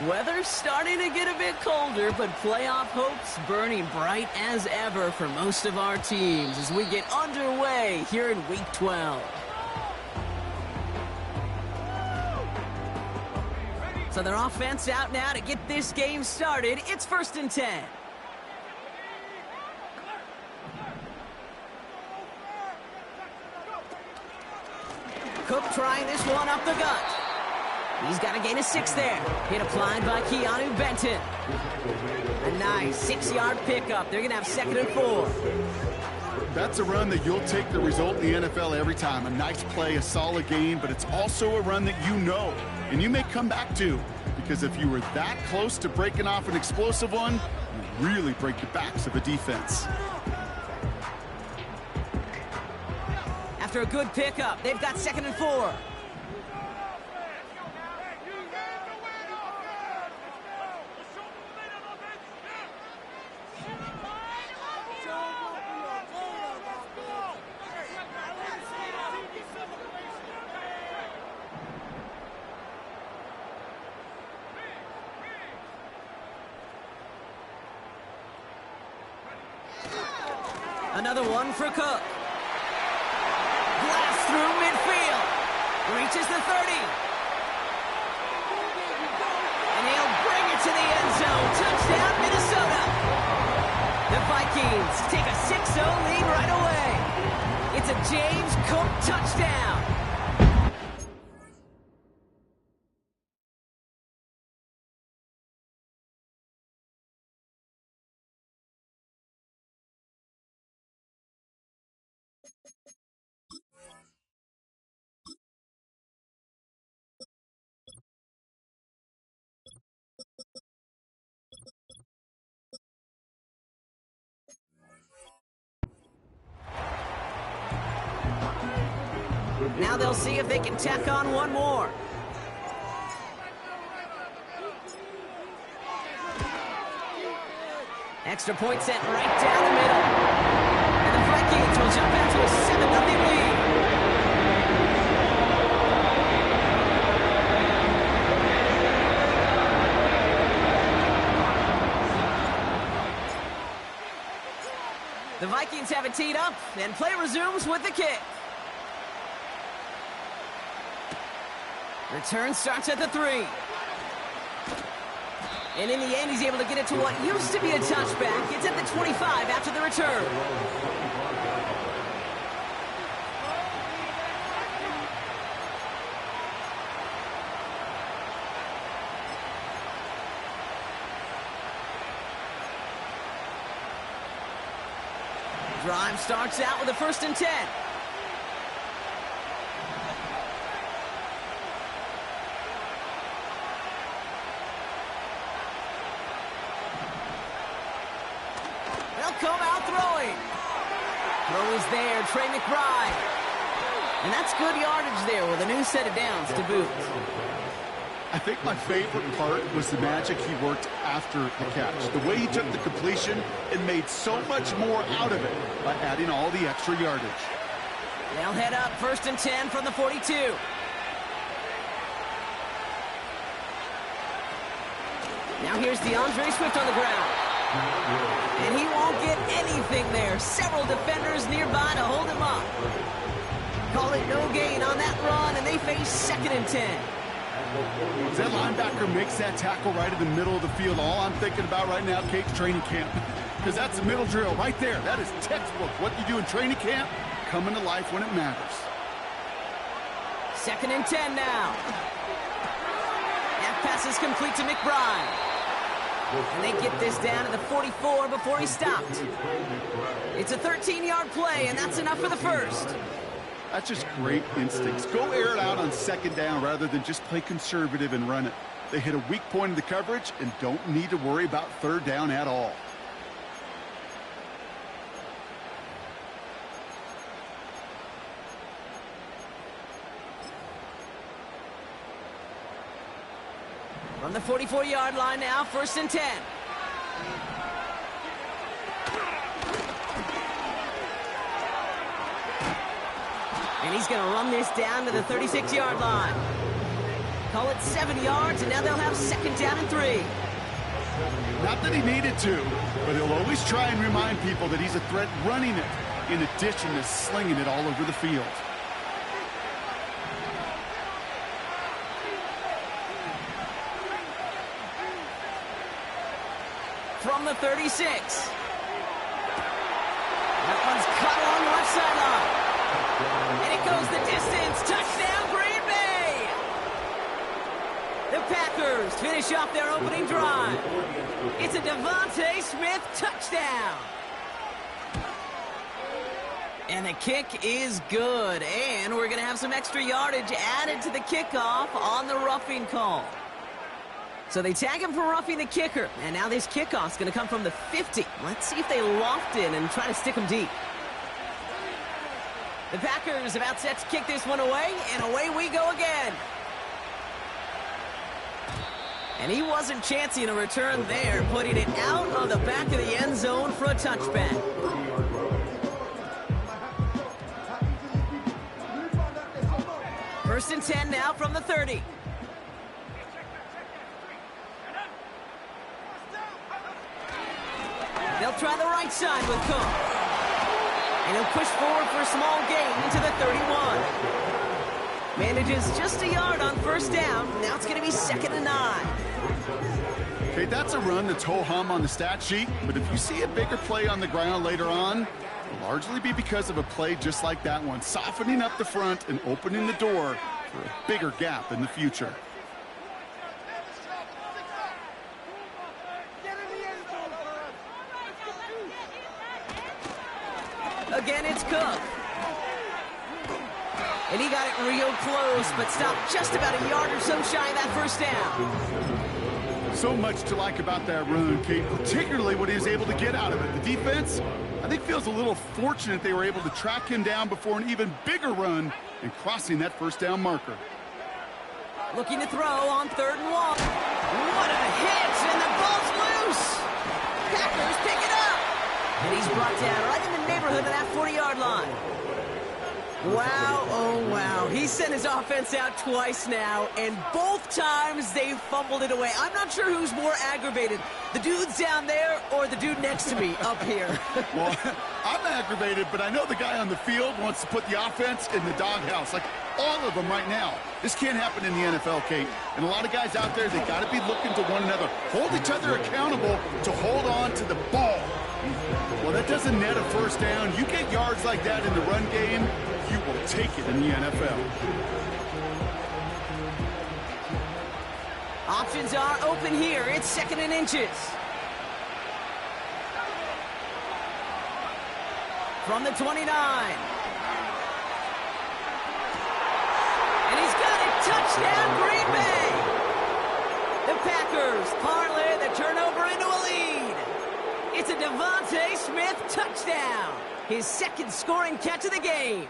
Weather's starting to get a bit colder, but playoff hopes burning bright as ever for most of our teams as we get underway here in Week 12. So their offense out now to get this game started. It's 1st and 10. Cook trying this one up the gut. He's got a gain of 6 there. Hit applied by Keanu Benton. A nice 6-yard pickup. They're going to have 2nd and 4. That's a run that you'll take the result in the NFL every time. A nice play, a solid game, but it's also a run that you know and you may come back to, because if you were that close to breaking off an explosive one, you really break the backs of a defense. After a good pickup, they've got 2nd and 4. Another one for Cook. Blast through midfield. Reaches the 30. And he'll bring it to the end zone. Touchdown, Minnesota. The Vikings take a 6-0 lead right away. It's a James Cook touchdown. Now they'll see if they can tack on one more. Extra point sent right down the middle. And the Vikings will jump out to a 7-0 lead. The Vikings have it teed up, and play resumes with the kick. Return starts at the 3. And in the end, he's able to get it to what used to be a touchback. It's at the 25 after the return. Drive starts out with a 1st and 10. Come out throwing. Throw is there, Trey McBride. And that's good yardage there with a new set of downs to boot. I think my favorite part was the magic he worked after the catch. The way he took the completion and made so much more out of it by adding all the extra yardage. They'll head up 1st and 10 from the 42. Now here's DeAndre Swift on the ground. And he won't get anything there. Several defenders nearby to hold him up. Call it no gain on that run, and they face 2nd and 10. As that linebacker makes that tackle right in the middle of the field, all I'm thinking about right now, Kate's training camp. Because that's a middle drill right there. That is textbook. What you do in training camp, coming to life when it matters. 2nd and 10 now. That pass is complete to McBride. And they get this down to the 44 before he stopped. It's a 13-yard play, and that's enough for the 1st. That's just great instincts. Go air it out on 2nd down rather than just play conservative and run it. They hit a weak point in the coverage and don't need to worry about 3rd down at all. From the 44-yard line now, 1st and 10. And he's going to run this down to the 36-yard line. Call it 7 yards, and now they'll have 2nd down and 3. Not that he needed to, but he'll always try and remind people that he's a threat running it, in addition to slinging it all over the field. From the 36. That one's cut along the left sideline. And it goes the distance. Touchdown, Green Bay! The Packers finish off their opening drive. It's a Devontae Smith touchdown. And the kick is good. And we're going to have some extra yardage added to the kickoff on the roughing call. So they tag him for roughing the kicker. And now this kickoff's going to come from the 50. Let's see if they loft in and try to stick him deep. The Packers about set to kick this one away, and away we go again. And he wasn't chancing a return there, putting it out of the back of the end zone for a touchback. First and 10 now from the 30. They'll try the right side with Cook. And he'll push forward for a small gain into the 31. Manages just a yard on first down. Now it's going to be 2nd and 9. Okay, that's a run that's ho-hum on the stat sheet, but if you see a bigger play on the ground later on, it'll largely be because of a play just like that one, softening up the front and opening the door for a bigger gap in the future. Again, it's Cook. And he got it real close, but stopped just about a yard or so shy of that first down. So much to like about that run, Kate, particularly what he was able to get out of it. The defense, I think, feels a little fortunate they were able to track him down before an even bigger run and crossing that first down marker. Looking to throw on 3rd and 1. What a hit, and the ball's loose. Packers pick it up. And he's brought down right in the neighborhood of that 40-yard line. Wow, oh wow. He sent his offense out twice now, and both times they fumbled it away. I'm not sure who's more aggravated, the dudes down there or the dude next to me up here. Well, I'm aggravated, but I know the guy on the field wants to put the offense in the doghouse, like all of them right now. This can't happen in the NFL, Kate. And a lot of guys out there, they got to be looking to one another, hold each other accountable to hold on to the ball. Well, that doesn't net a first down. You get yards like that in the run game, you will take it in the NFL. Options are open here. It's 2nd and inches. From the 29. And he's got it. Touchdown, Green Bay. The Packers parlay the turnover into a lead. It's a Devontae Smith touchdown. His 2nd scoring catch of the game.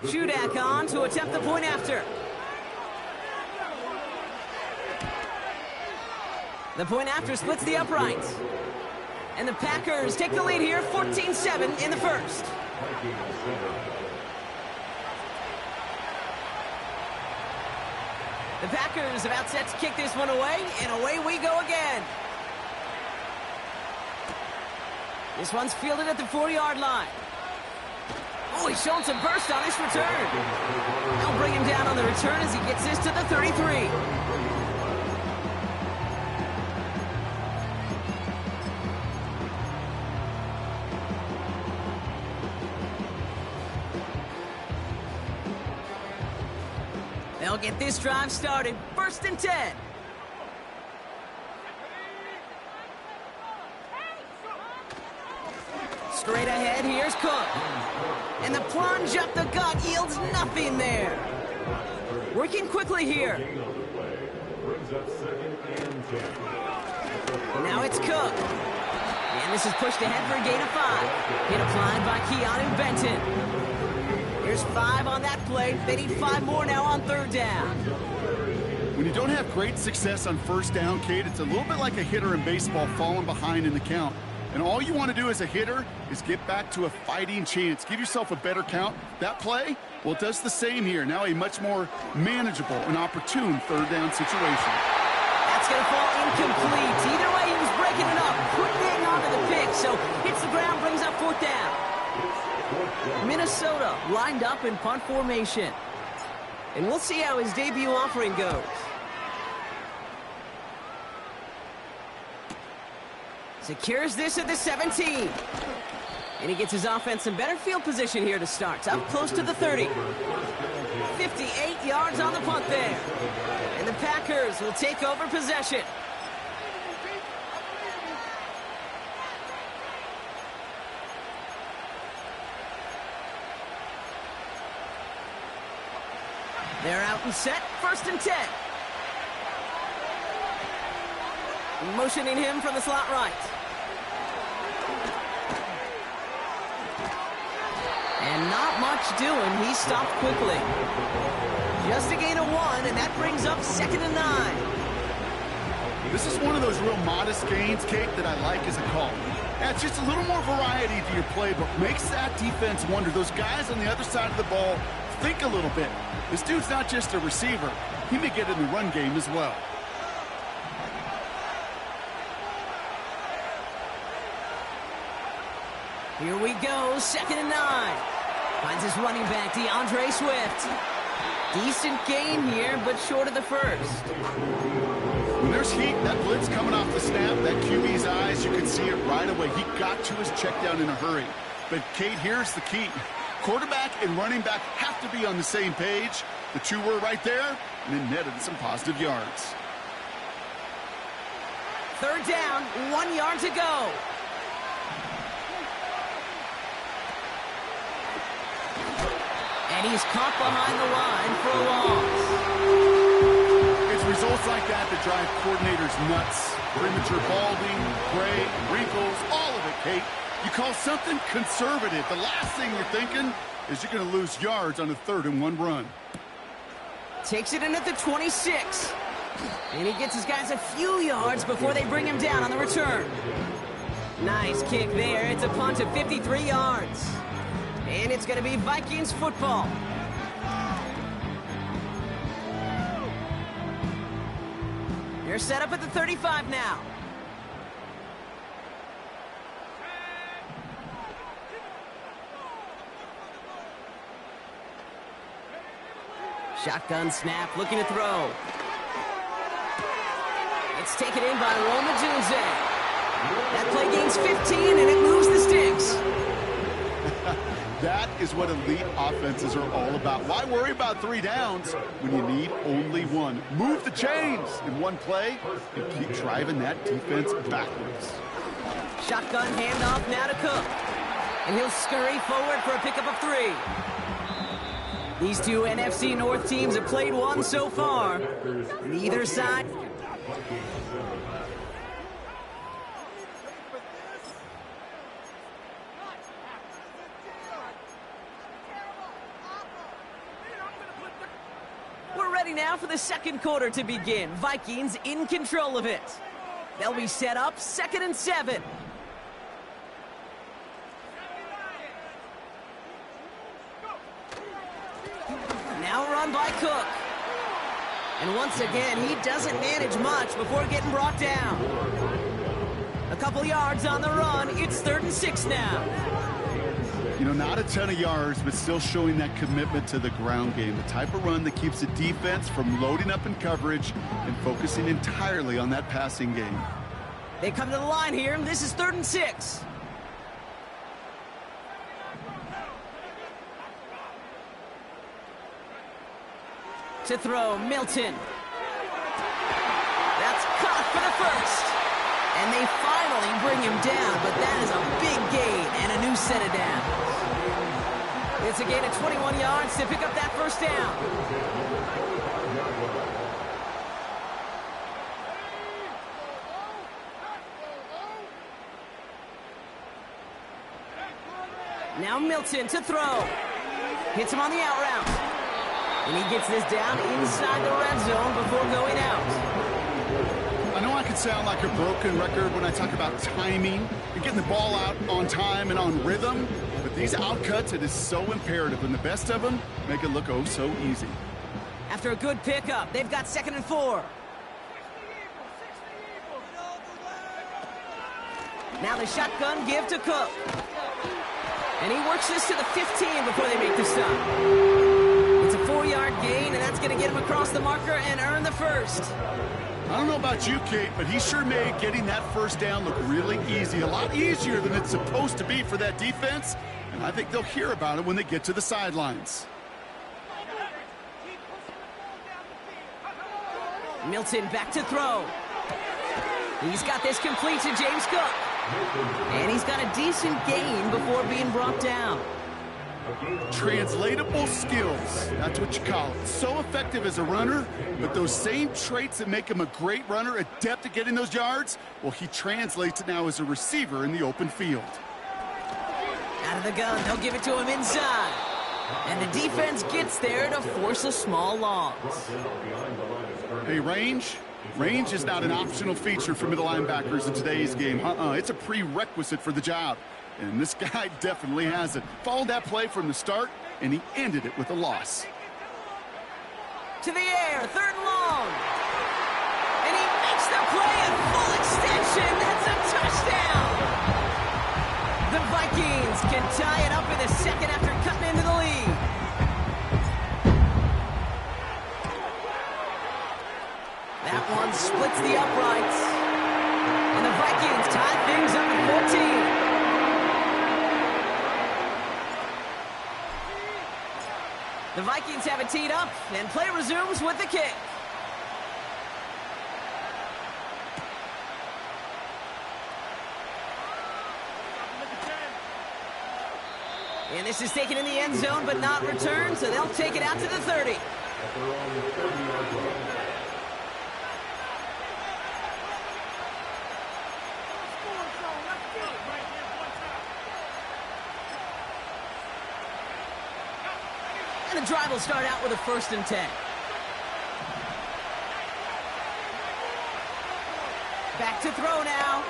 Shudak on to attempt the point after. The point after splits the uprights. And the Packers take the lead here, 14-7 in the first. The Packers about set to kick this one away, and away we go again. This one's fielded at the 40-yard line. Oh, he's showing some burst on this return. They'll bring him down on the return as he gets this to the 33. They'll get this drive started. 1st and 10. Straight ahead, here's Cook. And the plunge up the gut yields nothing there. Working quickly here. Now it's Cook. And this is pushed ahead for a gain of 5. Hit applied by Keanu Benton. Here's 5 on that play. They need 5 more now on 3rd down. When you don't have great success on first down, Kate, it's a little bit like a hitter in baseball falling behind in the count. And all you want to do as a hitter is get back to a fighting chance. Give yourself a better count. That play, Well, it does the same here. Now a much more manageable and opportune third down situation. That's going to fall incomplete. Either way, he was breaking it up. Couldn't hang on to the pick, so hits the ground, brings up fourth down. Minnesota lined up in punt formation. And we'll see how his debut offering goes. Secures this at the 17. And he gets his offense in better field position here to start. Up close to the 30. 58 yards on the punt there. And the Packers will take over possession. They're out and set. 1st and 10. Motioning him from the slot right. And not much doing. He stopped quickly. Just a gain of 1, and that brings up 2nd and 9. This is one of those real modest gains, Kate, that I like as a call. Adds just a little more variety to your playbook. Makes that defense wonder. Those guys on the other side of the ball think a little bit. This dude's not just a receiver. He may get in the run game as well. Here we go, 2nd and 9. Finds his running back, DeAndre Swift. Decent gain here, but short of the first. When there's heat, that blitz coming off the snap, that QB's eyes, you can see it right away. He got to his check down in a hurry. But, Kate, here's the key. Quarterback and running back have to be on the same page. The two were right there, and it netted some positive yards. 3rd down, 1 yard to go. And he's caught behind the line for a loss. It's results like that that drive coordinators nuts. Premature balding, gray, wrinkles, all of it, Kate. You call something conservative. The last thing you're thinking is you're going to lose yards on a 3rd and 1 run. Takes it in at the 26. And he gets his guys a few yards before they bring him down on the return. Nice kick there. It's a punt of 53 yards. And it's going to be Vikings football. They're set up at the 35 now. Shotgun snap, looking to throw. It's taken in by Roma Junze. That play gains 15, and it moves the sticks. That is what elite offenses are all about. Why worry about 3 downs when you need only 1? Move the chains in one play and keep driving that defense backwards. Shotgun handoff now to Cook. And he'll scurry forward for a pickup of 3. These two NFC North teams have played one so far. Neither side. We're ready now for the 2nd quarter to begin. Vikings in control of it. They'll be set up 2nd and 7. Now run by Cook. And once again, he doesn't manage much before getting brought down. A couple yards on the run. It's 3rd and 6 now. You know, not a ton of yards, but still showing that commitment to the ground game. The type of run that keeps the defense from loading up in coverage and focusing entirely on that passing game. They come to the line here, and this is 3rd and 6. To throw, Milton. That's caught for the first. And they finally bring him down, but that is a big gain and a new set of downs. It's a gain of 21 yards to pick up that 1st down. Now Milton to throw. Hits him on the out route. And he gets this down inside the red zone before going out. I know I could sound like a broken record when I talk about timing and getting the ball out on time and on rhythm, but These outcuts, it is so imperative, and the best of them make it look oh so easy. After a good pickup, they've got 2nd and 4. Now the shotgun give to Cook. And he works this to the 15 before they make the stop. It's a 4-yard gain, and that's going to get him across the marker and earn the first. I don't know about you, Kate, but he sure made getting that first down look really easy. A lot easier than it's supposed to be for that defense. And I think they'll hear about it when they get to the sidelines. Milton back to throw. He's got this complete to James Cook. And he's got a decent gain before being brought down. Translatable skills, that's what you call it. So effective as a runner, but those same traits that make him a great runner, adept at getting those yards, well, he translates it now as a receiver in the open field. Out of the gun, they'll give it to him inside. And the defense gets there to force a small loss. Hey, range is not an optional feature for middle linebackers in today's game. It's a prerequisite for the job. And this guy definitely has it. Followed that play from the start, and he ended it with a loss. To the air, 3rd and long. And he makes the play at full extension. That's a touchdown. The Vikings can tie it up in the second after cutting into the lead. That one splits the uprights. And the Vikings tie things up at 14. The Vikings have it teed up, and play resumes with the kick. And this is taken in the end zone, but not returned, so they'll take it out to the 30. And the drive will start out with a 1st and 10. Back to throw now.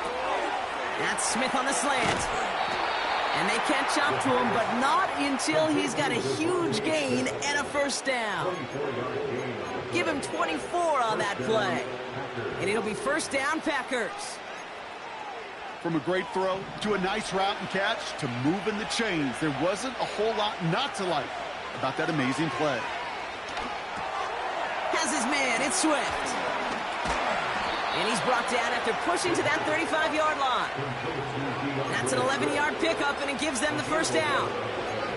That's Smith on the slant. And they catch up to him, but not until he's got a huge gain and a 1st down. Give him 24 on that play. And it'll be 1st down, Packers. From a great throw to a nice route and catch to moving the chains, there wasn't a whole lot not to like about that amazing play. Has his man, it's Swift. And he's brought down after pushing to that 35-yard line. That's an 11-yard pickup, and it gives them the 1st down.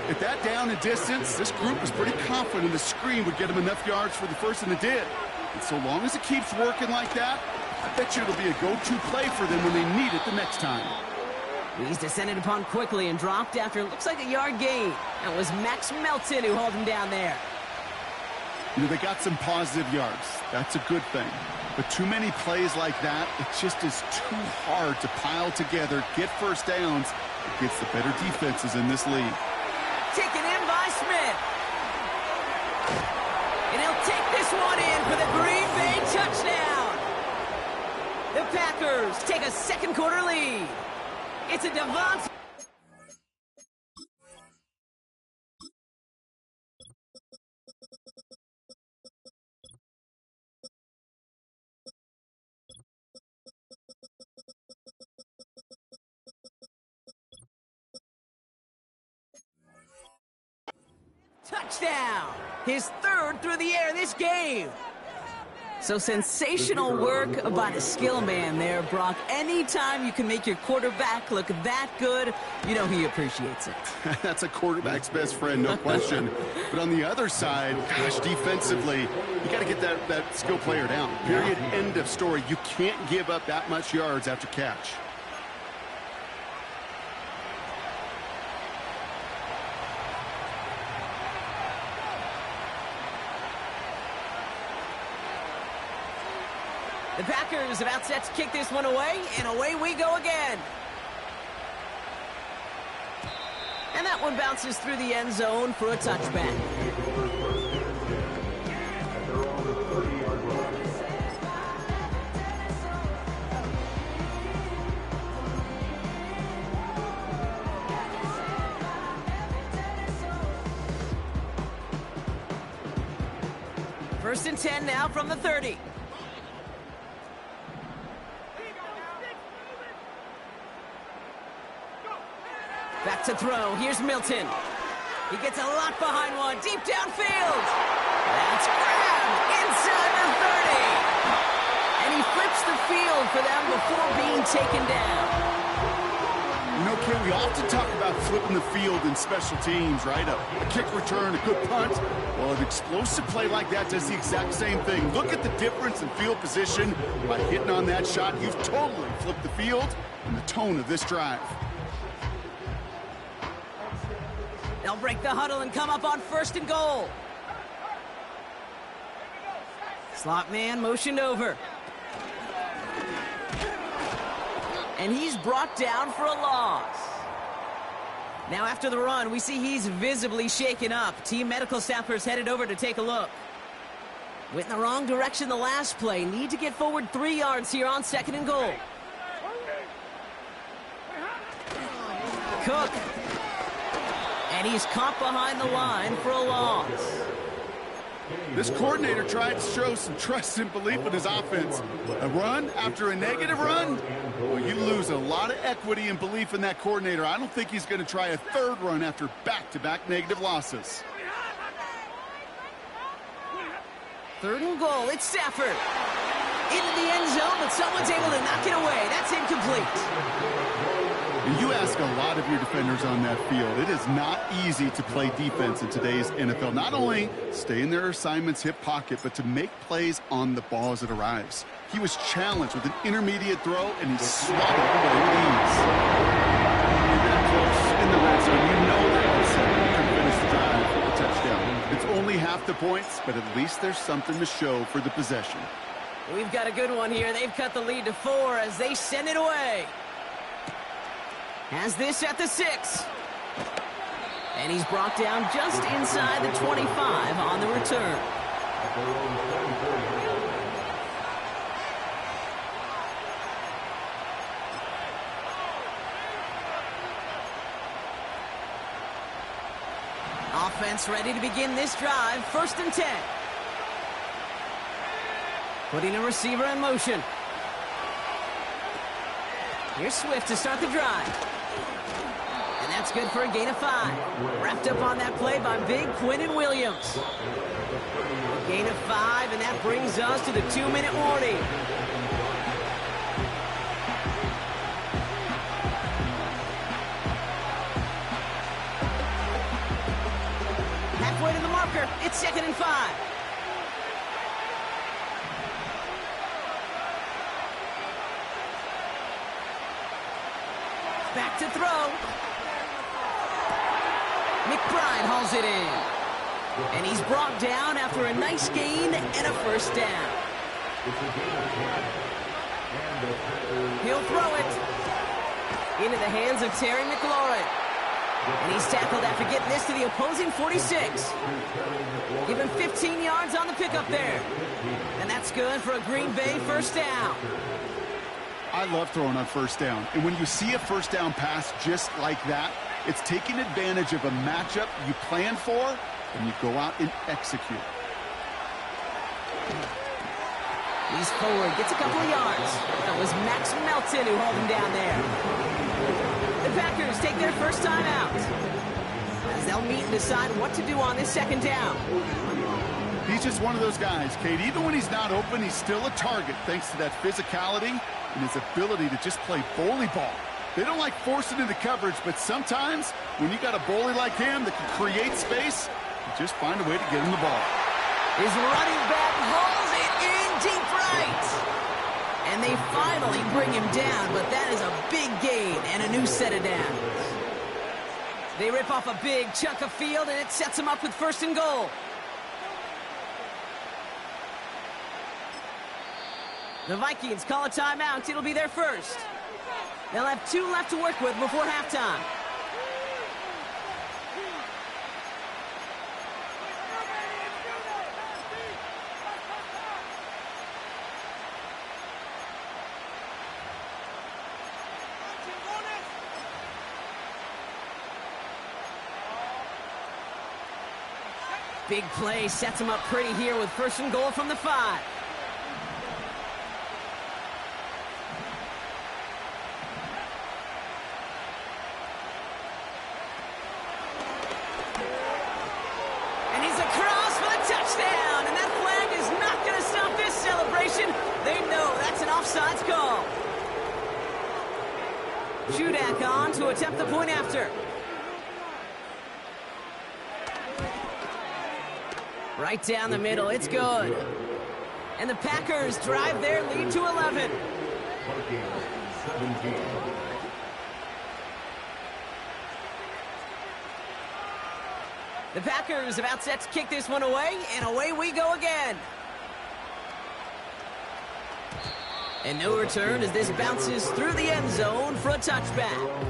At that down and distance, this group was pretty confident the screen would get them enough yards for the first, and it did. And so long as it keeps working like that, I bet you it'll be a go-to play for them when they need it the next time. He's descended upon quickly and dropped after it looks like a yard gain. That was Max Melton who hauled him down there. You know, they got some positive yards. That's a good thing. But too many plays like that, it just is too hard to pile together, get 1st downs against the better defenses in this league. Taken in by Smith. And he'll take this one in for the Green Bay touchdown. The Packers take a 2nd quarter lead. It's a Devontae. Touchdown! His 3rd through the air this game. So sensational work by the skill man there, Brock. Anytime you can make your quarterback look that good, you know he appreciates it. That's a quarterback's best friend, no question. But on the other side, gosh, defensively, you got to get that skill player down. Period, end of story. You can't give up that much yards after catch. The Packers about set to kick this one away, and away we go again. And that one bounces through the end zone for a touchback. First and 10 now from the 30. Back to throw. Here's Milton. He gets a lot behind one. Deep downfield. That's grabbed inside the 30. And he flips the field for them before being taken down. You know, Ken, we often talk about flipping the field in special teams, right? A kick return, a good punt. Well, an explosive play like that does the exact same thing. Look at the difference in field position. By hitting on that shot, you've totally flipped the field and the tone of this drive. They'll break the huddle and come up on first and goal. Slot man motioned over. And he's brought down for a loss. Now after the run, we see he's visibly shaken up. Team medical staffers headed over to take a look. Went in the wrong direction the last play. Need to get forward 3 yards here on second and goal. Cook. And he's caught behind the line for a loss. This coordinator tried to show some trust and belief in his offense. A run after a negative run? Well, you lose a lot of equity and belief in that coordinator. I don't think he's going to try a third run after back-to-back negative losses. Third and goal. It's Stafford. Into the end zone, but someone's able to knock it away. That's incomplete. And you ask a lot of your defenders on that field. It is not easy to play defense in today's NFL. Not only stay in their assignment's hip pocket, but to make plays on the ball as it arrives. He was challenged with an intermediate throw, and he swallowed it with ease. That close in the red zone, you know that set can finish the drive with a touchdown. It's only half the points, but at least there's something to show for the possession. We've got a good one here. They've cut the lead to 4 as they send it away. Has this at the 6. And he's brought down just inside the 25 on the return. Offense ready to begin this drive. First and 10. Putting a receiver in motion. Here's Swift to start the drive. And that's good for a gain of 5. Wrapped up on that play by big Quinnen Williams. A gain of 5, and that brings us to the 2-minute warning. Halfway to the marker. It's second and 5. Back to throw. McBride hauls it in. And he's brought down after a nice gain and a first down. He'll throw it into the hands of Terry McLaurin. And he's tackled after getting this to the opposing 46. Give him 15 yards on the pickup there. And that's good for a Green Bay first down. I love throwing on first down. And when you see a first down pass just like that, it's taking advantage of a matchup you plan for, and you go out and execute. He's forward, gets a couple of yards. That was Max Melton who held him down there. The Packers take their first time out, as they'll meet and decide what to do on this second down. He's just one of those guys, Kate. Even when he's not open, he's still a target thanks to that physicality and his ability to just play bully ball. They don't like forcing into coverage, but sometimes when you got a bully like him that can create space, you just find a way to get him the ball. His running back hauls it in deep right. And they finally bring him down, but that is a big gain and a new set of downs. They rip off a big chunk of field, and it sets them up with first and goal. The Vikings call a timeout. It'll be their first. They'll have 2 left to work with before halftime. Big play sets him up pretty here with 1st and goal from the 5. And he's across for the touchdown. And that flag is not going to stop this celebration. They know that's an offsides call. Shudak on to attempt the point after. Right down the middle, it's good. And the Packers drive their lead to 11. The Packers about set to kick this one away, and away we go again. And no return as this bounces through the end zone for a touchback.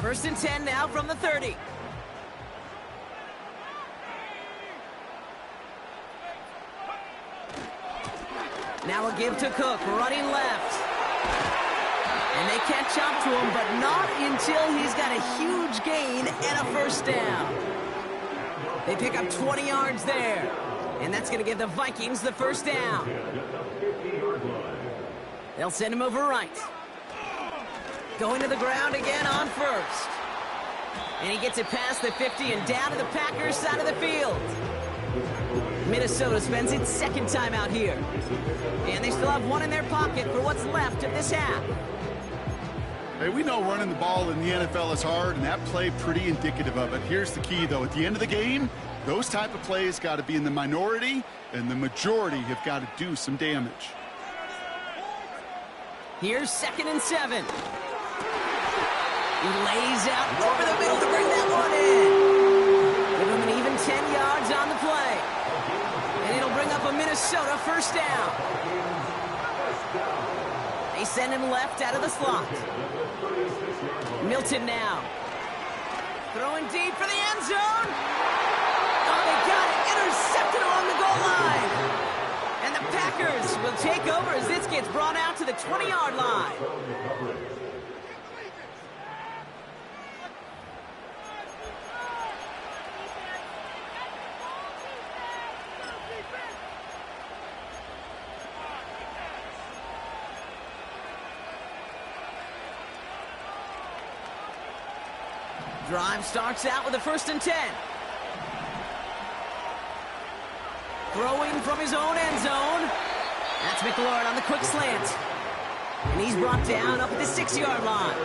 First and 10 now from the 30. Now a give to Cook, running left. And they catch up to him, but not until he's got a huge gain and a first down. They pick up 20 yards there. And that's going to give the Vikings the first down. They'll send him over right. Going to the ground again on first. And he gets it past the 50 and down to the Packers side of the field. Minnesota spends its second time out here. And they still have one in their pocket for what's left of this half. Hey, we know running the ball in the NFL is hard, and that play pretty indicative of it. Here's the key, though. At the end of the game, those type of plays got to be in the minority, and the majority have got to do some damage. Here's 2nd and 7. He lays out over the middle to bring that one in. Give him an even 10 yards on the play. And it'll bring up a Minnesota first down. They send him left out of the slot. Milton now. Throwing deep for the end zone. Oh, they got it. Intercepted along the goal line. And the Packers will take over as this gets brought out to the 20-yard line. Drive starts out with a 1st and 10. Throwing from his own end zone. That's McLaurin on the quick slant. And he's brought down up at the 6-yard line.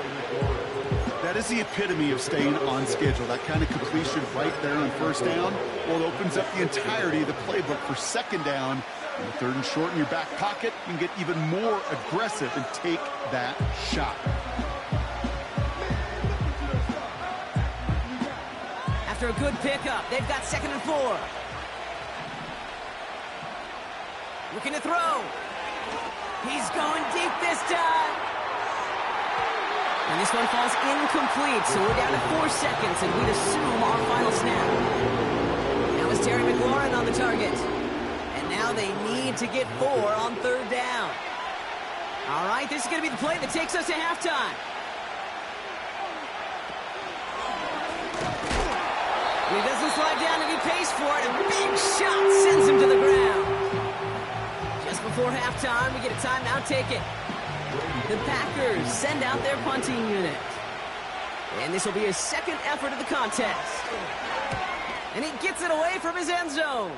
That is the epitome of staying on schedule. That kind of completion right there on first down. Well, it opens up the entirety of the playbook for second down. And the 3rd and short in your back pocket, you can get even more aggressive and take that shot. After a good pickup, they've got 2nd and 4. Looking to throw. He's going deep this time. And this one falls incomplete, so we're down to 4 seconds, and we'd assume our final snap. Now is Terry McLaurin on the target. And now they need to get 4 on 3rd down. All right, this is going to be the play that takes us to halftime. He doesn't slide down to be paced for it. A big shot sends him to the ground. Just before halftime, we get a timeout taken. The Packers send out their punting unit. And this will be his 2nd effort of the contest. And he gets it away from his end zone.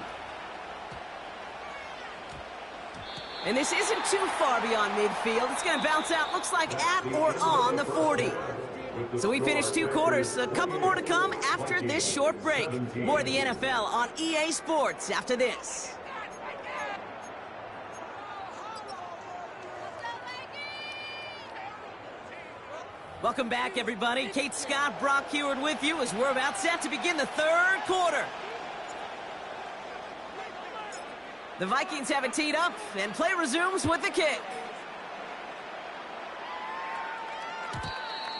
And this isn't too far beyond midfield. It's going to bounce out, looks like at or on the 40. So we finished 2 quarters. A couple more to come after this short break. More of the NFL on EA Sports after this. Welcome back, everybody. Kate Scott, Brock Heward with you as we're about set to begin the 3rd quarter. The Vikings have it teed up, and play resumes with the kick.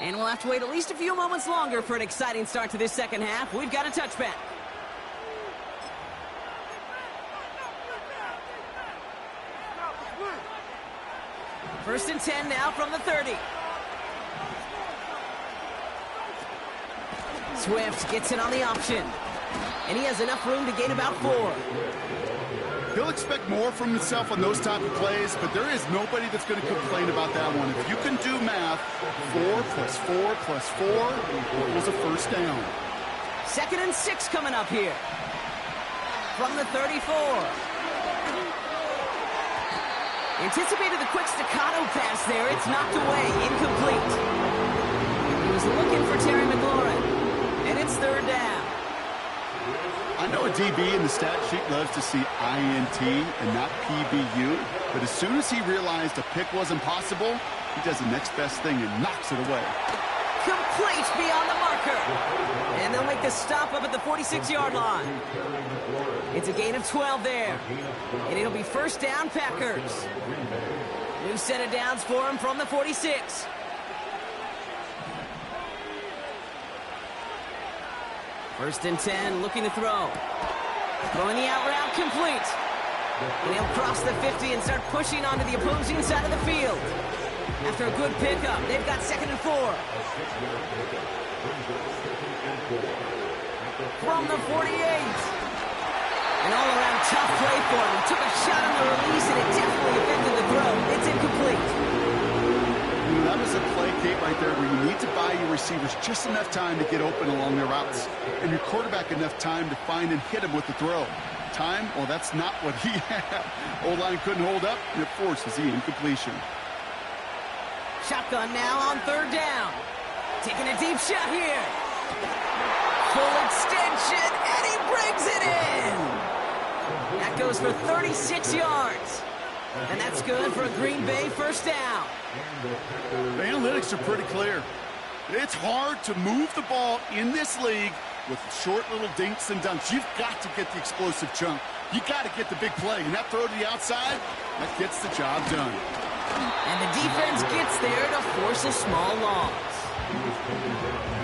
And we'll have to wait at least a few moments longer for an exciting start to this second half. We've got a touchback. First and 10 now from the 30. Swift gets in on the option. And he has enough room to gain about 4. He'll expect more from himself on those type of plays, but there is nobody that's going to complain about that one. If you can do math, 4 plus 4 plus 4 equals a first down. Second and 6 coming up here. From the 34. Anticipated the quick staccato pass there. It's knocked away, incomplete. He was looking for Terry McLaurin, and it's third down. I know a DB in the stat sheet loves to see INT and not PBU, but as soon as he realized a pick wasn't possible, he does the next best thing and knocks it away. Complete beyond the marker. And they'll make the stop up at the 46-yard line. It's a gain of 12 there. And it'll be first down, Packers. New set of downs for him from the 46. First and 10, looking to throw. Throwing the out route, complete. And he'll cross the 50 and start pushing onto the opposing side of the field. After a good pickup, they've got second and 4. From the 48. An all-around tough play for him. He took a shot on the release, and it definitely affected the throw. It's incomplete. That was a play, Kate, right there where you need to buy your receivers just enough time to get open along their routes, and your quarterback enough time to find and hit him with the throw. Time? Well, that's not what he had. O-line couldn't hold up, and it forces the incompletion. Shotgun now on third down. Taking a deep shot here. Full extension, and he brings it in. That goes for 36 yards. And that's good for a Green Bay first down. The analytics are pretty clear. It's hard to move the ball in this league with short little dinks and dunks. You've got to get the explosive chunk. You got to get the big play. And that throw to the outside, that gets the job done. And the defense gets there to force a small loss.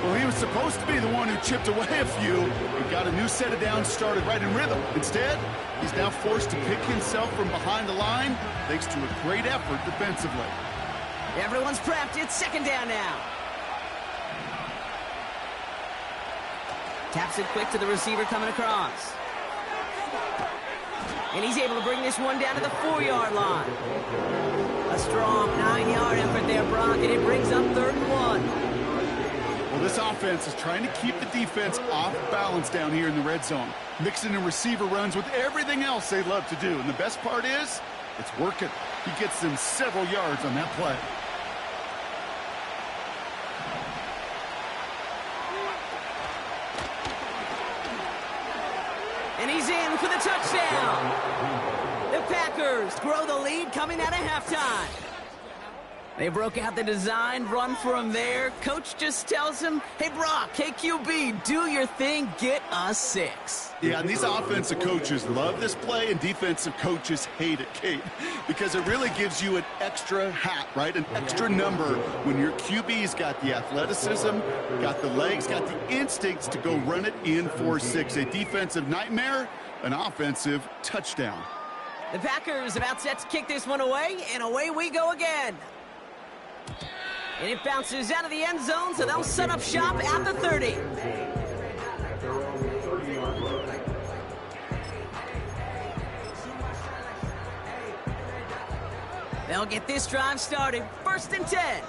Well, he was supposed to be the one who chipped away a few and got a new set of downs started right in rhythm. Instead, he's now forced to pick himself from behind the line thanks to a great effort defensively. Everyone's prepped. It's second down now. Taps it quick to the receiver coming across. And he's able to bring this one down to the 4-yard line. A strong 9-yard effort there, Brock, and it brings up third and 1. Well, this offense is trying to keep the defense off balance down here in the red zone, mixing in receiver runs with everything else they love to do. And the best part is, it's working. He gets them several yards on that play. And he's in for the touchdown. The Packers grow the lead coming out of halftime. They broke out the design run for him there. Coach just tells him, hey, Brock, KQB, do your thing, get us 6. Yeah, and these offensive coaches love this play, and defensive coaches hate it, Kate, because it really gives you an extra hat, right? An extra number when your QB's got the athleticism, got the legs, got the instincts to go run it in for 6. A defensive nightmare, an offensive touchdown. The Packers about set to kick this one away, and away we go again. And it bounces out of the end zone, so they'll set up shop at the 30. They'll get this drive started. First and 10.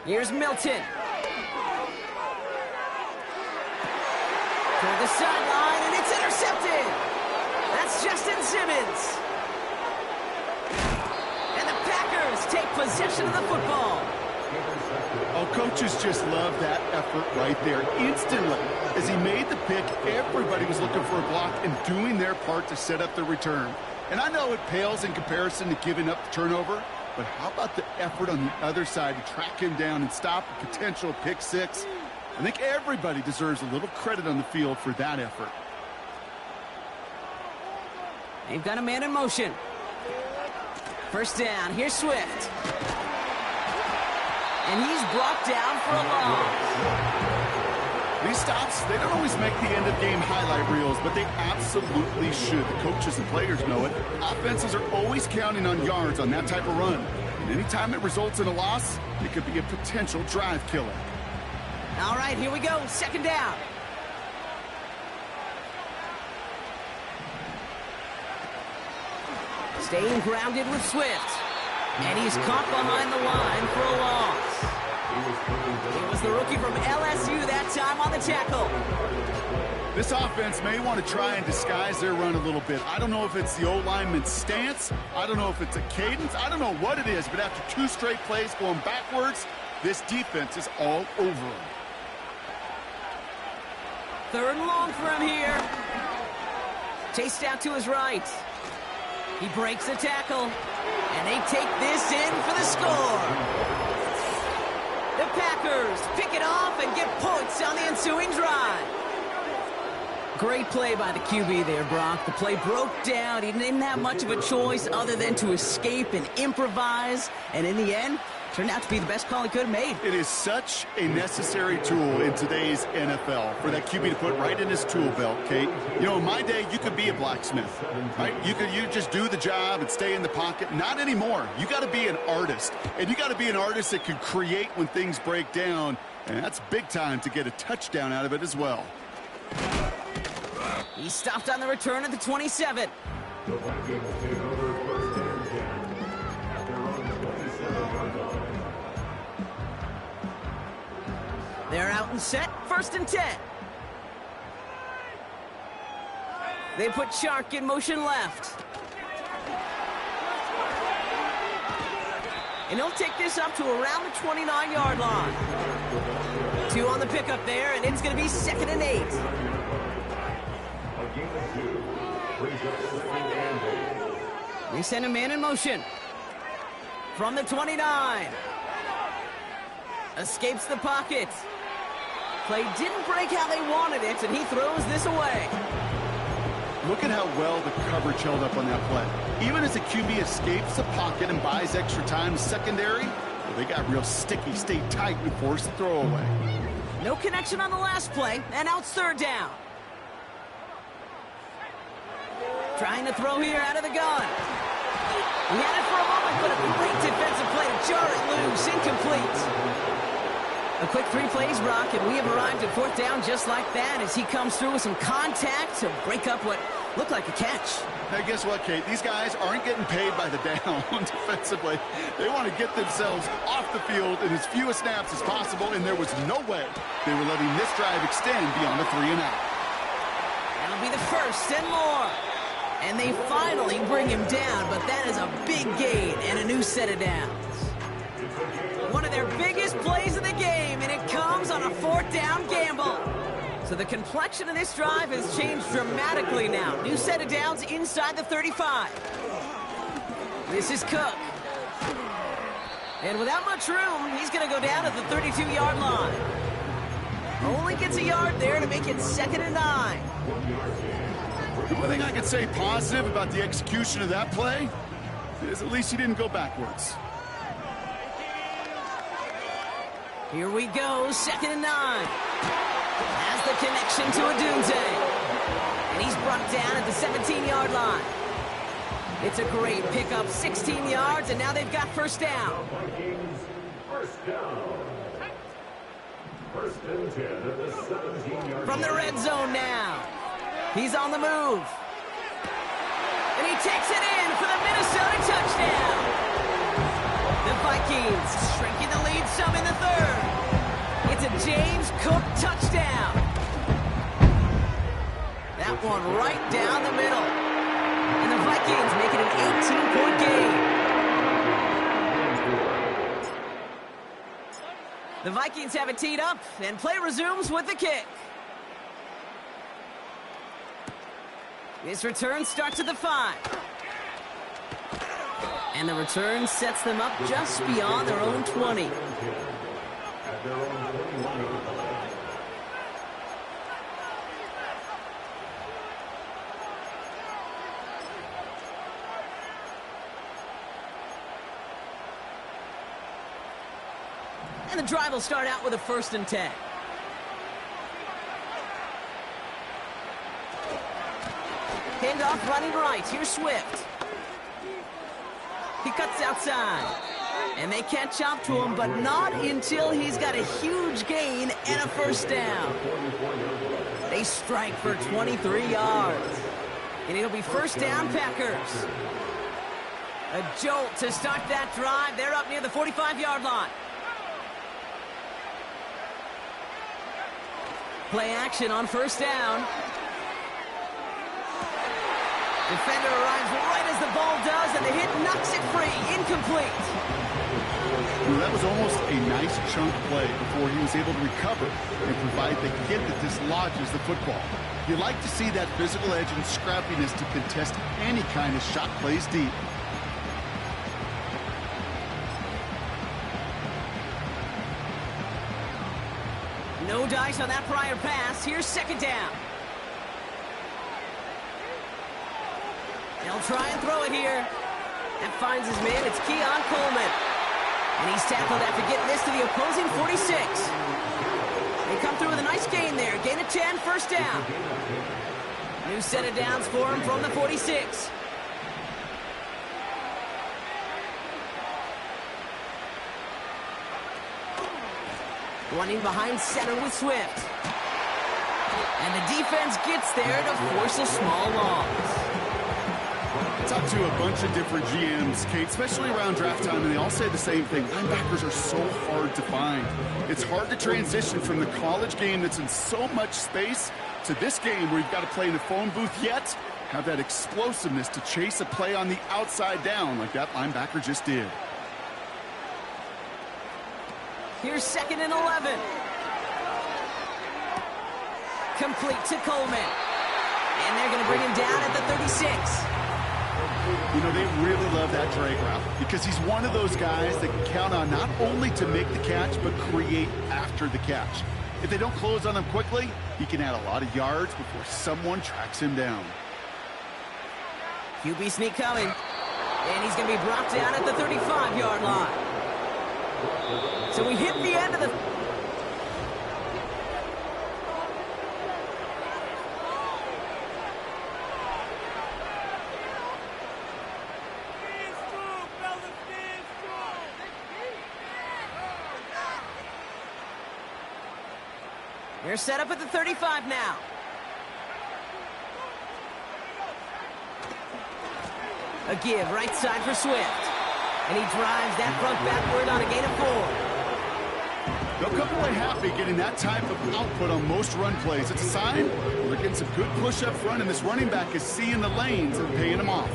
Here's Milton. To the sideline, and it's intercepted. That's Justin Simmons. And the Packers take possession of the football. Oh, coaches just love that effort right there. Instantly, as he made the pick, everybody was looking for a block and doing their part to set up the return. And I know it pales in comparison to giving up the turnover, but how about the effort on the other side to track him down and stop a potential pick 6? I think everybody deserves a little credit on the field for that effort. They've got a man in motion. First down, here's Swift. And he's brought down for a loss. These stops, they don't always make the end-of-game highlight reels, but they absolutely should. The coaches and players know it. Offenses are always counting on yards on that type of run. And anytime it results in a loss, it could be a potential drive killer. All right, here we go. Second down. Staying grounded with Swift. And he's caught behind the line for a loss. It was the rookie from LSU that time on the tackle. This offense may want to try and disguise their run a little bit. I don't know if it's the O-lineman's stance. I don't know if it's a cadence. I don't know what it is, but after 2 straight plays going backwards, this defense is all over them. Third and long for him here. Chased out to his right. He breaks the tackle, and they take this in for the score. The Packers pick it off and get points on the ensuing drive. Great play by the QB there, Brock. The play broke down. He didn't have much of a choice other than to escape and improvise. And in the end, turned out to be the best call he could have made. It is such a necessary tool in today's NFL for that QB to put right in his tool belt, Kate. You know, in my day, you could be a blacksmith, right? You just do the job and stay in the pocket. Not anymore. You got to be an artist, and you got to be an artist that can create when things break down, and that's big time to get a touchdown out of it as well. He stopped on the return at the 27. They're out and set, 1st and 10. They put Chark in motion left. And he'll take this up to around the 29-yard line. 2 on the pickup there, and it's going to be 2nd and 8. They send a man in motion. From the 29. Escapes the pocket. Play didn't break how they wanted it, and he throws this away. Look at how well the coverage held up on that play. Even as the QB escapes the pocket and buys extra time secondary, well, they got real sticky, stayed tight, and forced the throw away. No connection on the last play, and now it's 3rd down. Trying to throw here out of the gun. He had it for a moment, but a great defensive play to jar it loose, incomplete. A quick 3 plays, Brock, and we have arrived at 4th down just like that as he comes through with some contact to break up what looked like a catch. Hey, guess what, Kate? These guys aren't getting paid by the down defensively. They want to get themselves off the field in as few snaps as possible, and there was no way they were letting this drive extend beyond the 3 and out. That'll be the 1st and more. And they finally bring him down, but that is a big gain and a new set of downs. One of their biggest plays of the game, and it comes on a 4th down gamble. So the complexion of this drive has changed dramatically now. New set of downs inside the 35. This is Cook. And without much room, he's going to go down at the 32-yard line. Only gets a yard there to make it 2nd and 9. The one thing I can say positive about the execution of that play is at least he didn't go backwards. Here we go, 2nd and 9. Has the connection to Odunze. And he's brought down at the 17-yard line. It's a great pickup, 16 yards, and now they've got 1st down. From the red zone now. He's on the move. And he takes it in for the Minnesota touchdown. The Vikings shrinking the lead some in the 3rd. It's a James Cook touchdown. That one right down the middle. And the Vikings make it an 18-point game. The Vikings have it teed up, and play resumes with the kick. This return starts at the 5. And the return sets them up just beyond their own 20. And the drive will start out with a 1st and 10. Handoff running right. Here's Swift. He cuts outside. And they catch up to him, but not until he's got a huge gain and a first down. They strike for 23 yards. And it'll be first down, Packers. A jolt to start that drive. They're up near the 45-yard line. Play action on first down. Defender arrives right as the ball does, and the hit knocks it free. Incomplete. Well, that was almost a nice chunk play before he was able to recover and provide the hit that dislodges the football. You like to see that physical edge and scrappiness to contest any kind of shot plays deep. No dice on that prior pass. Here's second down. They'll try and throw it here. That finds his man. It's Keon Coleman. And he's tackled after getting this to the opposing 46. They come through with a nice gain there. Gain of 10, first down. New set of downs for him from the 46. Running behind center with Swift. And the defense gets there to force a small loss. Talked to a bunch of different GMs, Kate, especially around draft time, and they all say the same thing. Linebackers are so hard to find. It's hard to transition from the college game that's in so much space to this game where you've got to play in a phone booth, yet have that explosiveness to chase a play on the outside down like that linebacker just did. Here's second and 11. Complete to Coleman. And they're going to bring him down at the 36. You know, they really love that drag route because he's one of those guys that can count on not only to make the catch, but create after the catch. If they don't close on him quickly, he can add a lot of yards before someone tracks him down. QB sneak coming. And he's going to be brought down at the 35-yard line. So we hit the end of the... They're set up at the 35 now. A give right side for Swift. And he drives that front backward on a gain of 4. They'll come away happy getting that type of output on most run plays. It's a sign they're getting some good push up front, and this running back is seeing the lanes and paying them off.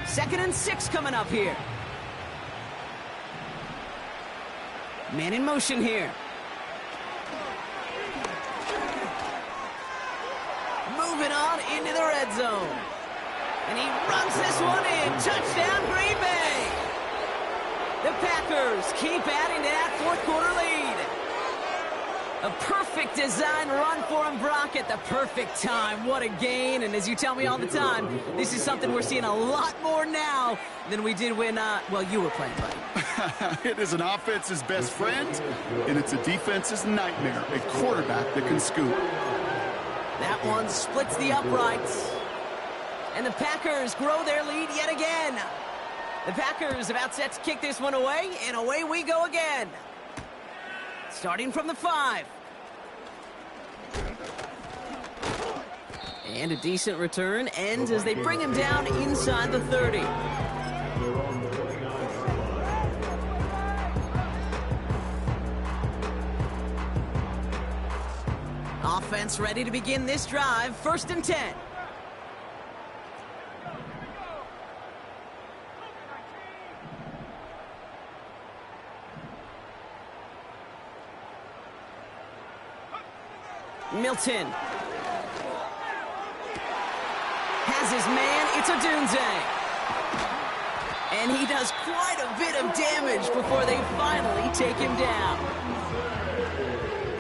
Second and 6 coming up here. Man in motion here. Moving on into the red zone. And he runs this one in. Touchdown, Green Bay. The Packers keep adding to that fourth quarter lead. A perfect design run for him, Brock, at the perfect time. What a gain. And as you tell me all the time, this is something we're seeing a lot more now than we did when, well, you were playing, buddy. It is an offense's best friend, and it's a defense's nightmare. A quarterback that can scoop. That one splits the uprights. And the Packers grow their lead yet again. The Packers about set to kick this one away, and away we go again. Starting from the 5. And a decent return ends as they bring him down inside the 30. Offense ready to begin this drive. First and 10. Milton has his man. It's Odunze. And he does quite a bit of damage before they finally take him down.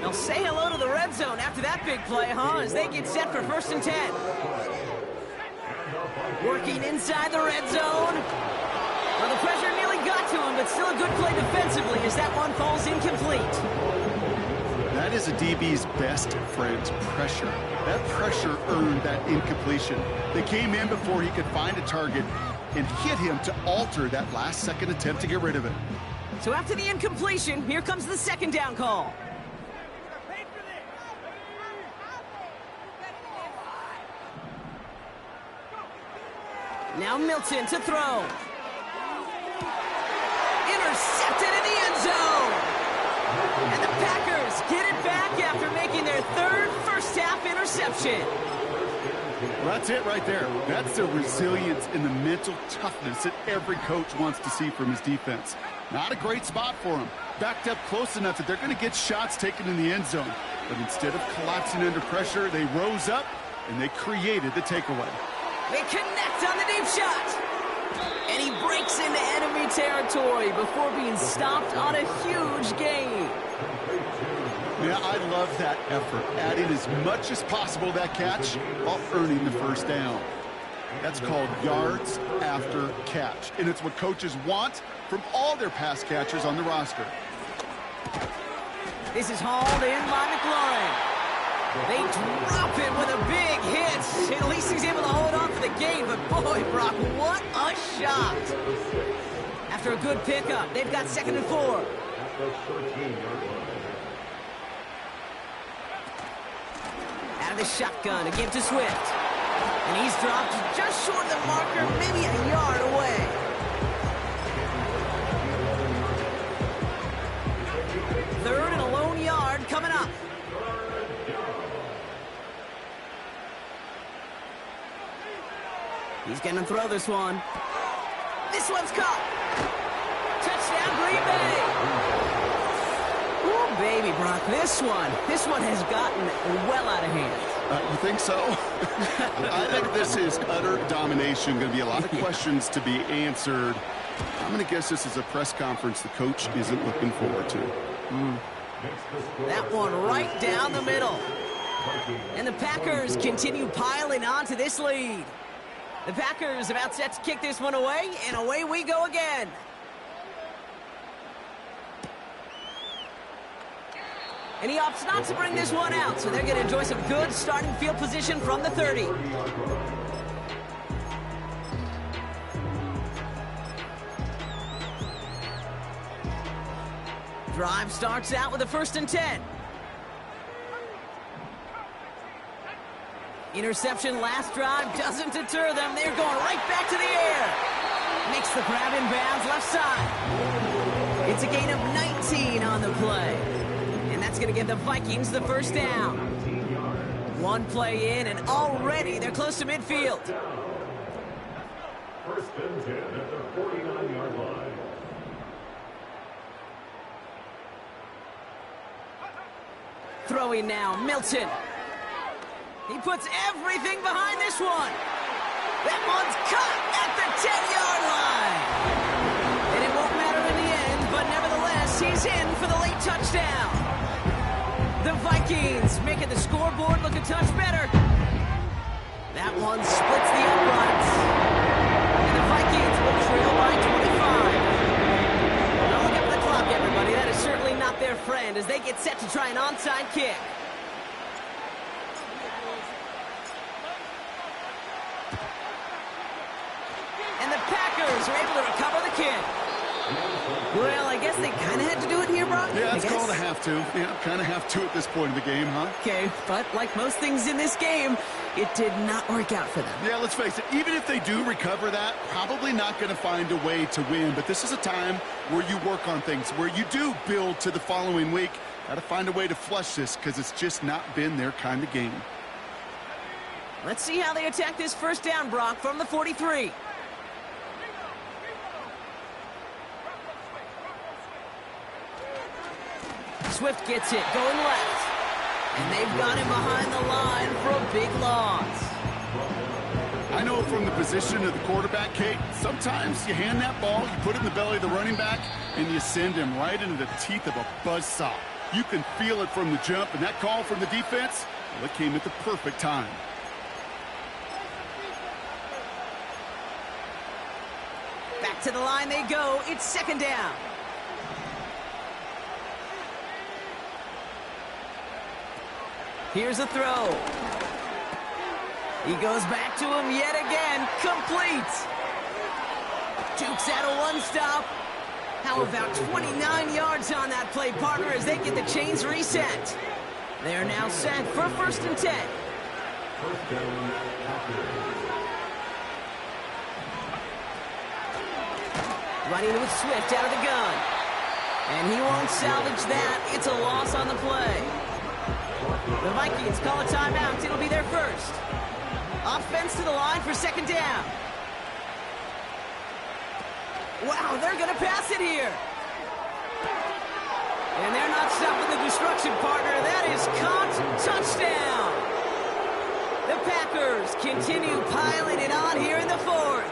They'll say hello to the red zone after that big play, huh? As they get set for first and 10. Working inside the red zone. Well, the pressure nearly got to him, but still a good play defensively as that one falls incomplete. is a DB's best friend, pressure. That pressure earned that incompletion. They came in before he could find a target and hit him to alter that last-second attempt to get rid of it. So after the incompletion, here comes the second down call. Now Milton to throw. Intercepted in the end zone. And the Packers get it back after making their third first-half interception. Well, that's it right there. That's the resilience and the mental toughness that every coach wants to see from his defense. Not a great spot for him. Backed up close enough that they're going to get shots taken in the end zone. But instead of collapsing under pressure, they rose up and they created the takeaway. They connect on the deep shot. And he breaks into enemy territory before being stopped on a huge gain. Yeah, I love that effort, adding as much as possible to that catch while earning the first down. That's called yards after catch, and it's what coaches want from all their pass catchers on the roster. This is hauled in by McLaurin. They drop it with a big hit. At least he's able to hold on for the game, but boy, Brock, what a shot. After a good pickup, they've got 2nd and 4. Out of the shotgun, a give to Swift. And he's dropped just short of the marker, maybe a yard away. Third and a lone yard coming up. He's going to throw this one. This one's caught. Touchdown, Green Bay. Oh, baby, Brock, this one has gotten well out of hand. You think so? I think this is utter domination. Going to be a lot of questions to be answered. I'm going to guess this is a press conference the coach isn't looking forward to. That one right down the middle. And the Packers continue piling on to this lead. The Packers about set to kick this one away, and away we go again. And he opts not to bring this one out, so they're going to enjoy some good starting field position from the 30. Drive starts out with a 1st and 10. Interception last drive doesn't deter them. They're going right back to the air. Makes the grab in bounds left side. It's a gain of 19 on the play. And that's going to give the Vikings the first down. One play in, and already they're close to midfield. 1st and 10 at the 49-yard line. Throwing now, Milton. He puts everything behind this one. That one's cut at the 10-yard line. And it won't matter in the end, but nevertheless, he's in for the late touchdown. The Vikings making the scoreboard look a touch better. That one splits the uprights. And the Vikings will trail by 25. Don't look at the clock, everybody. That is certainly not their friend as they get set to try an onside kick. And the Packers are able to recover the kick. Well, I guess they kind of had to do it here, Brock. Yeah, it's called a have to. Yeah, kind of have to at this point in the game, huh? Okay, but like most things in this game, it did not work out for them. Yeah, let's face it, even if they do recover that, probably not going to find a way to win. But this is a time where you work on things, where you do build to the following week. Got to find a way to flush this because it's just not been their kind of game. Let's see how they attack this first down, Brock, from the 43. Swift gets it, going left. And they've got him behind the line for a big loss. I know from the position of the quarterback, Kate, sometimes you hand that ball, you put it in the belly of the running back, and you send him right into the teeth of a buzzsaw. You can feel it from the jump, and that call from the defense, well, it came at the perfect time. Back to the line they go. It's second down. Here's a throw. He goes back to him yet again. Complete. Jukes out a one-stop. How about 29 yards on that play, partner, as they get the chains reset. They're now set for 1st and 10. Running with Swift out of the gun. And he won't salvage that. It's a loss on the play. The Vikings call a timeout. It'll be their first. Offense to the line for 2nd down. Wow, they're going to pass it here. And they're not stopping the destruction, partner. That is caught. Touchdown. The Packers continue piling it on here in the 4th.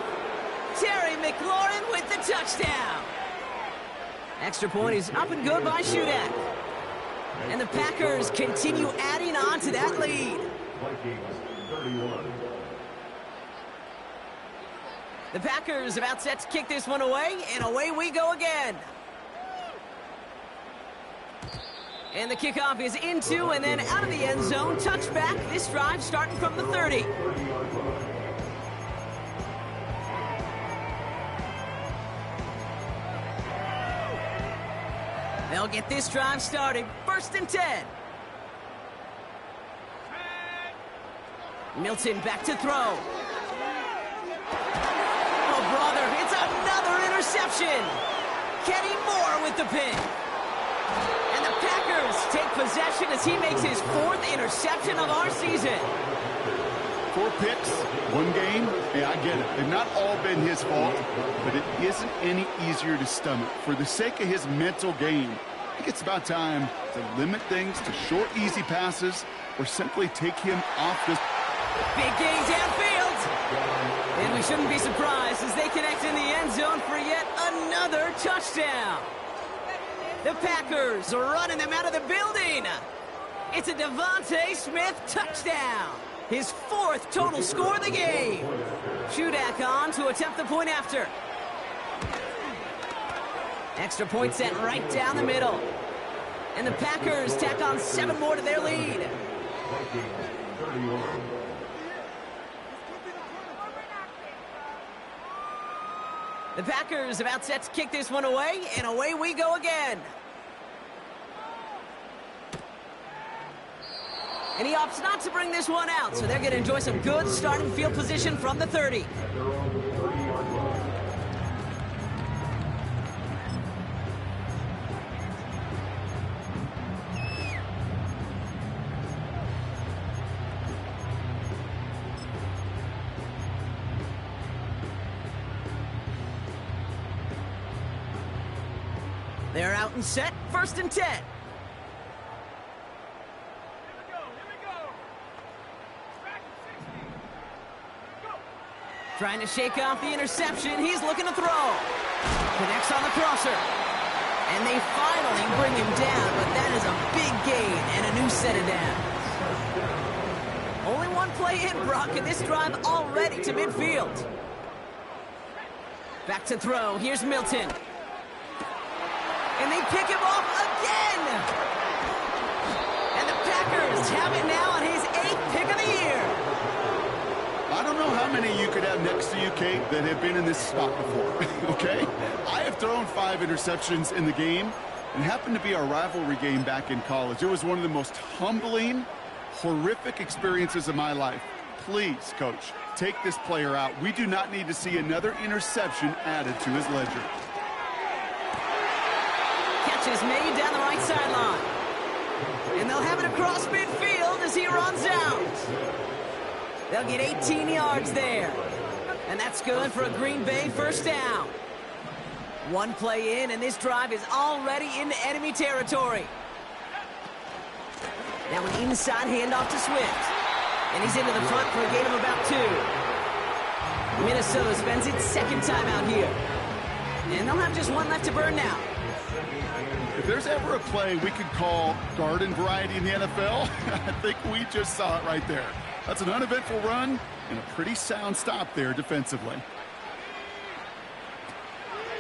Terry McLaurin with the touchdown. Extra point is up and good by Shudak. And the Packers continue adding on to that lead. The Packers about set to kick this one away, and away we go again. And the kickoff is into and then out of the end zone. Touchback. This drive starting from the 30. They'll get this drive started. 1st and 10. Milton back to throw. Oh, brother, it's another interception. Kenny Moore with the pick. And the Packers take possession as he makes his 4th interception of our season. 4 picks, 1 game. Yeah, I get it. They've not all been his fault, but it isn't any easier to stomach. For the sake of his mental game, I think it's about time to limit things to short, easy passes or simply take him off this. Big gains downfield. And we shouldn't be surprised as they connect in the end zone for yet another touchdown. The Packers are running them out of the building. It's a Devontae Smith touchdown. His 4th total score of the game. Shudak on to attempt the point after. Extra point set right down the middle. And the Packers tack on 7 more to their lead. The Packers about set to kick this one away, and away we go again. And he opts not to bring this one out, so they're going to enjoy some good starting field position from the 30. They're out and set, 1st and 10. Trying to shake off the interception. He's looking to throw. Connects on the crosser. And they finally bring him down, but that is a big gain and a new set of downs. Only 1 play in, Brock, and this drive already to midfield. Back to throw. Here's Milton. And they pick him off again. And the Packers have it now on his 8th pick of the year. I don't know how many you could have next to you, Kate, that have been in this spot before, okay? I have thrown 5 interceptions in the game. It happened to be our rivalry game back in college. It was one of the most humbling, horrific experiences of my life. Please, Coach, take this player out. We do not need to see another interception added to his ledger. Catch is made down the right sideline. And they'll have it across midfield as he runs out. They'll get 18 yards there. And that's good for a Green Bay 1st down. 1 play in, and this drive is already into enemy territory. Now an inside handoff to Swift. And he's into the front for a gain of about 2. Minnesota spends its 2nd time out here. And they'll have just 1 left to burn now. If there's ever a play we could call garden variety in the NFL, I think we just saw it right there. That's an uneventful run and a pretty sound stop there defensively.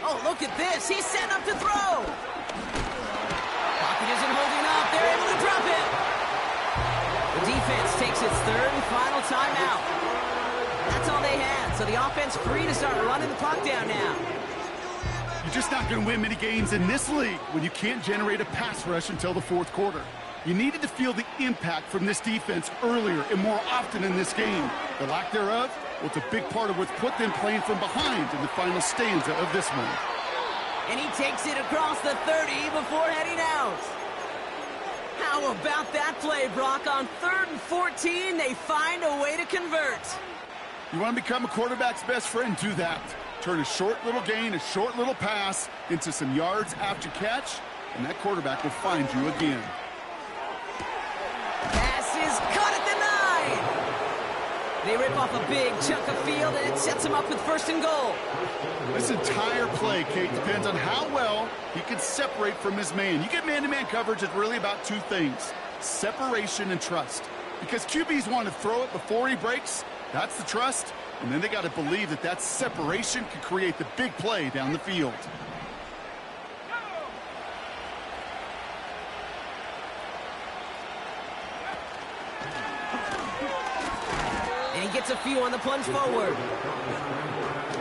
Oh, look at this. He's set up to throw. Pocket isn't holding up. They're able to drop it. The defense takes its third and final timeout. That's all they had, so the offense free to start running the clock down now. You're just not going to win many games in this league when you can't generate a pass rush until the fourth quarter. You needed to feel the impact from this defense earlier and more often in this game. The lack thereof, well, it's a big part of what's put them playing from behind in the final stanza of this one. And he takes it across the 30 before heading out. How about that play, Brock? On 3rd and 14, they find a way to convert. You want to become a quarterback's best friend? Do that. Turn a short little gain, a short little pass into some yards after catch, and that quarterback will find you again. Pass is caught at the 9. They rip off a big chunk of field, and it sets them up with 1st and goal. This entire play, Kate, depends on how well he can separate from his man. You get man-to-man coverage, it's really about two things: separation and trust. Because QBs want to throw it before he breaks, that's the trust, and then they got to believe that that separation can create the big play down the field. And he gets a few on the plunge forward.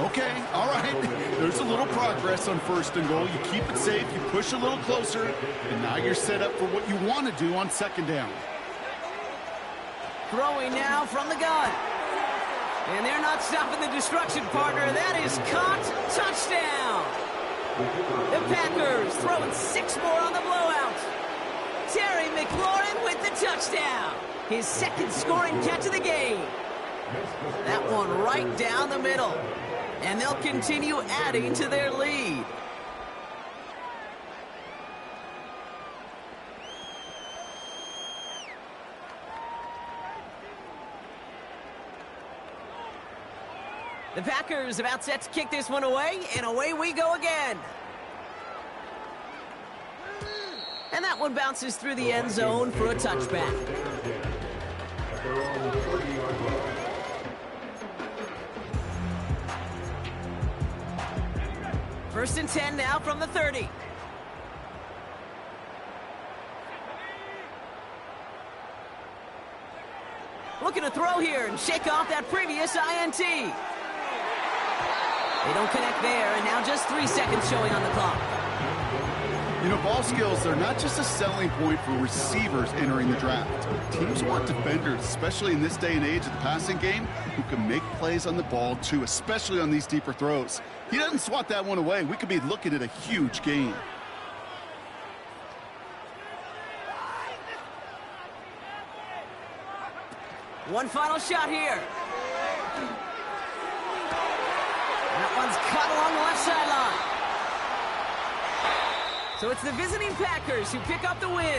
Okay, all right. There's a little progress on 1st and goal. You keep it safe, you push a little closer, and now you're set up for what you want to do on 2nd down. Throwing now from the gun. And they're not stopping the destruction, partner. That is caught. Touchdown. The Packers throwing 6 more on the blowout. Terry McLaurin with the touchdown. His 2nd scoring catch of the game. That one right down the middle. And they'll continue adding to their lead. The Packers about set to kick this one away, and away we go again. And that one bounces through the end zone for a touchback. First and 10 now from the 30. Looking to throw here and shake off that previous INT. They don't connect there, and now just 3 seconds showing on the clock. You know, ball skills, they're not just a selling point for receivers entering the draft. Teams want defenders, especially in this day and age of the passing game, who can make plays on the ball, too, especially on these deeper throws. He doesn't swat that one away. We could be looking at a huge gain. One final shot here. That one's caught along the left sideline. So it's the visiting Packers who pick up the win.